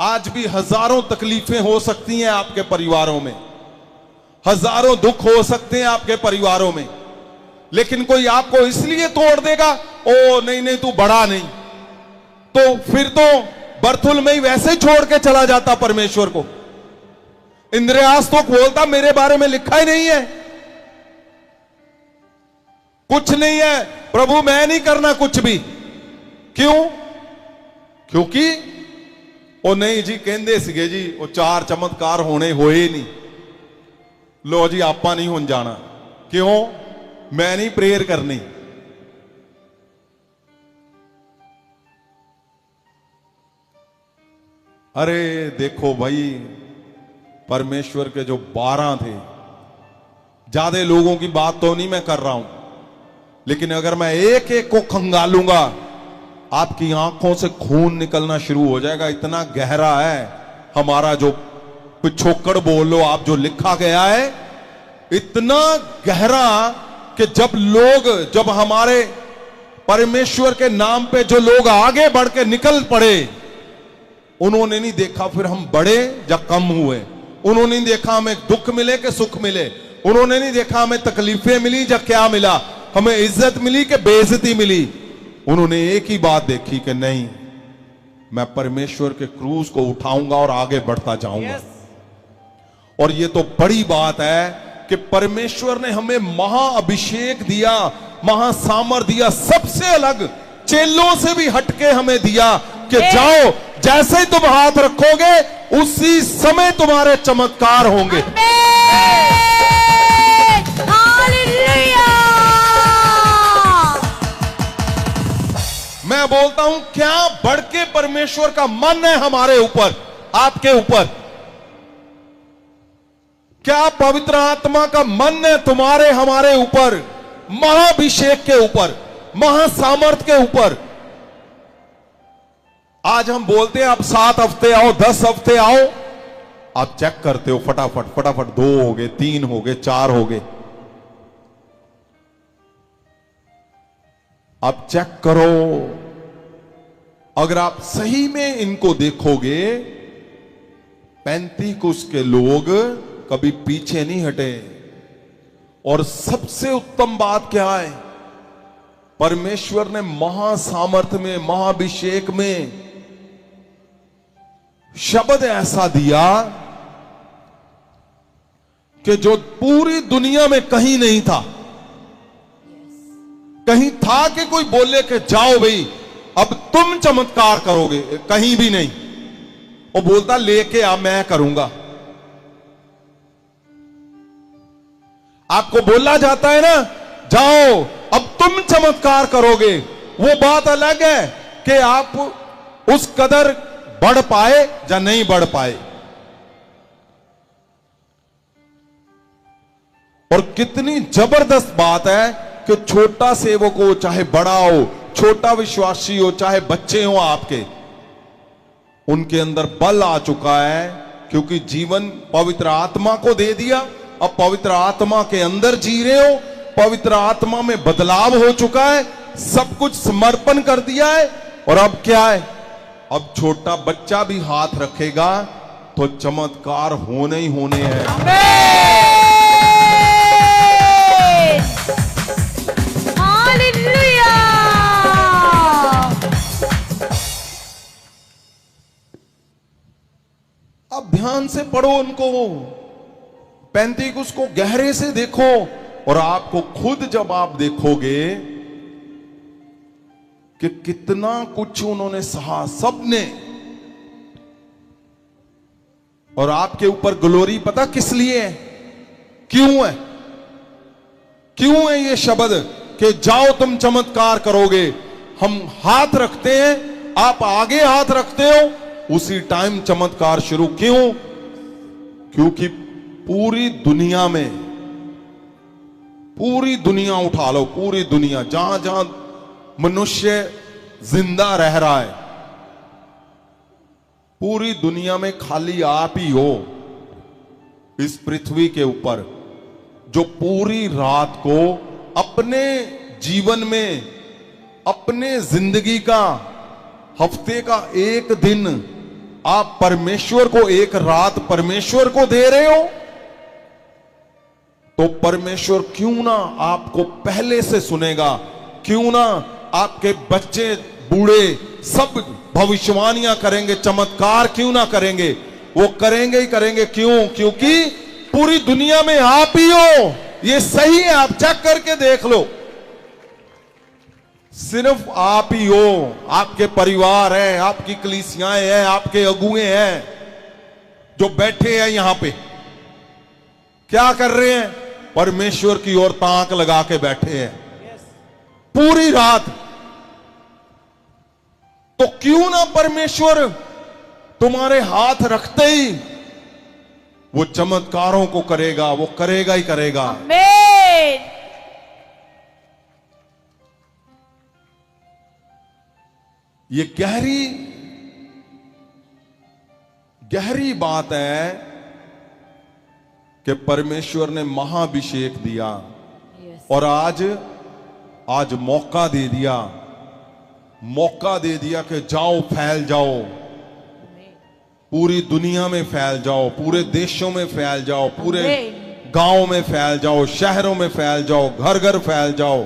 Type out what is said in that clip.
आज भी हजारों तकलीफें हो सकती हैं आपके परिवारों में, हजारों दुख हो सकते हैं आपके परिवारों में, लेकिन कोई आपको इसलिए तोड़ देगा, ओ नहीं नहीं तू बड़ा नहीं, तो फिर तो बरथुल में ही वैसे ही छोड़ के चला जाता परमेश्वर को। इंद्रियास तो बोलता मेरे बारे में लिखा ही नहीं है, कुछ नहीं है प्रभु, मैं नहीं करना कुछ भी। क्यों? क्योंकि ओ नहीं जी कहंदे सीगे जी वो 4 चमत्कार होने होए नहीं, लो जी आपा नहीं होन जाना। क्यों? मैं नहीं प्रेयर करनी। अरे देखो भाई, परमेश्वर के जो 12 थे, ज्यादा लोगों की बात तो नहीं मैं कर रहा हूं, लेकिन अगर मैं एक एक को खंगालूंगा आपकी आंखों से खून निकलना शुरू हो जाएगा। इतना गहरा है हमारा जो पिछोकड़ बोल लो आप, जो लिखा गया है इतना गहरा कि जब हमारे परमेश्वर के नाम पे जो लोग आगे बढ़ के निकल पड़े, उन्होंने नहीं देखा फिर हम बढ़े या कम हुए, उन्होंने नहीं देखा हमें दुख मिले कि सुख मिले, उन्होंने नहीं देखा हमें तकलीफें मिली या क्या मिला, हमें इज्जत मिली कि बेइज्जती मिली। उन्होंने एक ही बात देखी कि नहीं, मैं परमेश्वर के क्रूज को उठाऊंगा और आगे बढ़ता जाऊंगा। और ये तो बड़ी बात है कि परमेश्वर ने हमें महाअभिषेक दिया, महासामर दिया, सबसे अलग चेलों से भी हटके हमें दिया कि जाओ, जैसे ही तुम हाथ रखोगे उसी समय तुम्हारे चमत्कार होंगे। मैं बोलता हूं क्या बढ़ के परमेश्वर का मन है हमारे ऊपर, आपके ऊपर? क्या पवित्र आत्मा का मन है तुम्हारे हमारे ऊपर, महाअभिषेक के ऊपर, महासामर्थ के ऊपर? आज हम बोलते हैं अब 7 हफ्ते आओ, 10 हफ्ते आओ, आप चेक करते हो फटाफट फटाफट 2 हो गए, 3 हो गए, 4 हो गए। आप चेक करो, अगर आप सही में इनको देखोगे, 35 के लोग कभी पीछे नहीं हटे। और सबसे उत्तम बात क्या है, परमेश्वर ने महासामर्थ में, महाअभिषेक में शब्द ऐसा दिया कि जो पूरी दुनिया में कहीं नहीं था। कहीं था कि कोई बोले कि जाओ भाई अब तुम चमत्कार करोगे? कहीं भी नहीं। वो बोलता लेके आ, मैं करूंगा। आपको बोला जाता है ना, जाओ अब तुम चमत्कार करोगे। वो बात अलग है कि आप उस कदर बढ़ पाए या नहीं बढ़ पाए। और कितनी जबरदस्त बात है कि छोटा सेवक हो चाहे बड़ा हो, छोटा विश्वासी हो चाहे बच्चे हो आपके, उनके अंदर बल आ चुका है, क्योंकि जीवन पवित्र आत्मा को दे दिया। अब पवित्र आत्मा के अंदर जी रहे हो, पवित्र आत्मा में बदलाव हो चुका है, सब कुछ समर्पण कर दिया है। और अब क्या है, अब छोटा बच्चा भी हाथ रखेगा तो चमत्कार होने ही होने हैं। अब ध्यान से पढ़ो उनको, 35 को गहरे से देखो, और आपको खुद जब आप देखोगे कि कितना कुछ उन्होंने सहा, सबने। और आपके ऊपर ग्लोरी पता किस लिए है, क्यों है? क्यों है ये शब्द कि जाओ तुम चमत्कार करोगे? हम हाथ रखते हैं, आप आगे हाथ रखते हो, उसी टाइम चमत्कार शुरू। क्यों? क्योंकि पूरी दुनिया में, पूरी दुनिया उठा लो, पूरी दुनिया जहां जहां मनुष्य जिंदा रह रहा है, पूरी दुनिया में खाली आप ही हो इस पृथ्वी के ऊपर जो पूरी रात को अपने जीवन में, अपने जिंदगी का, हफ्ते का एक दिन आप परमेश्वर को एक रात परमेश्वर को दे रहे हो, तो परमेश्वर क्यों ना आपको पहले से सुनेगा, क्यों ना आपके बच्चे बूढ़े सब भविष्यवाणियां करेंगे, चमत्कार क्यों ना करेंगे, वो करेंगे ही करेंगे। क्यों? क्योंकि पूरी दुनिया में आप ही हो, ये सही है, आप चेक करके देख लो, सिर्फ आप ही हो। आपके परिवार है, आपकी कलीसियाएं हैं, आपके अगुए हैं जो बैठे हैं यहां पे, क्या कर रहे हैं? परमेश्वर की ओर ताक लगा के बैठे हैं पूरी रात। तो क्यों ना परमेश्वर तुम्हारे हाथ रखते ही वो चमत्कारों को करेगा, वो करेगा ही करेगा। आमीन। ये गहरी गहरी बात है कि परमेश्वर ने महाअभिषेक दिया और आज मौका दे दिया, मौका दे दिया कि जाओ, फैल जाओ, पूरी दुनिया में फैल जाओ, पूरे देशों में फैल जाओ, पूरे गांव में फैल जाओ, शहरों में फैल जाओ, घर घर फैल जाओ।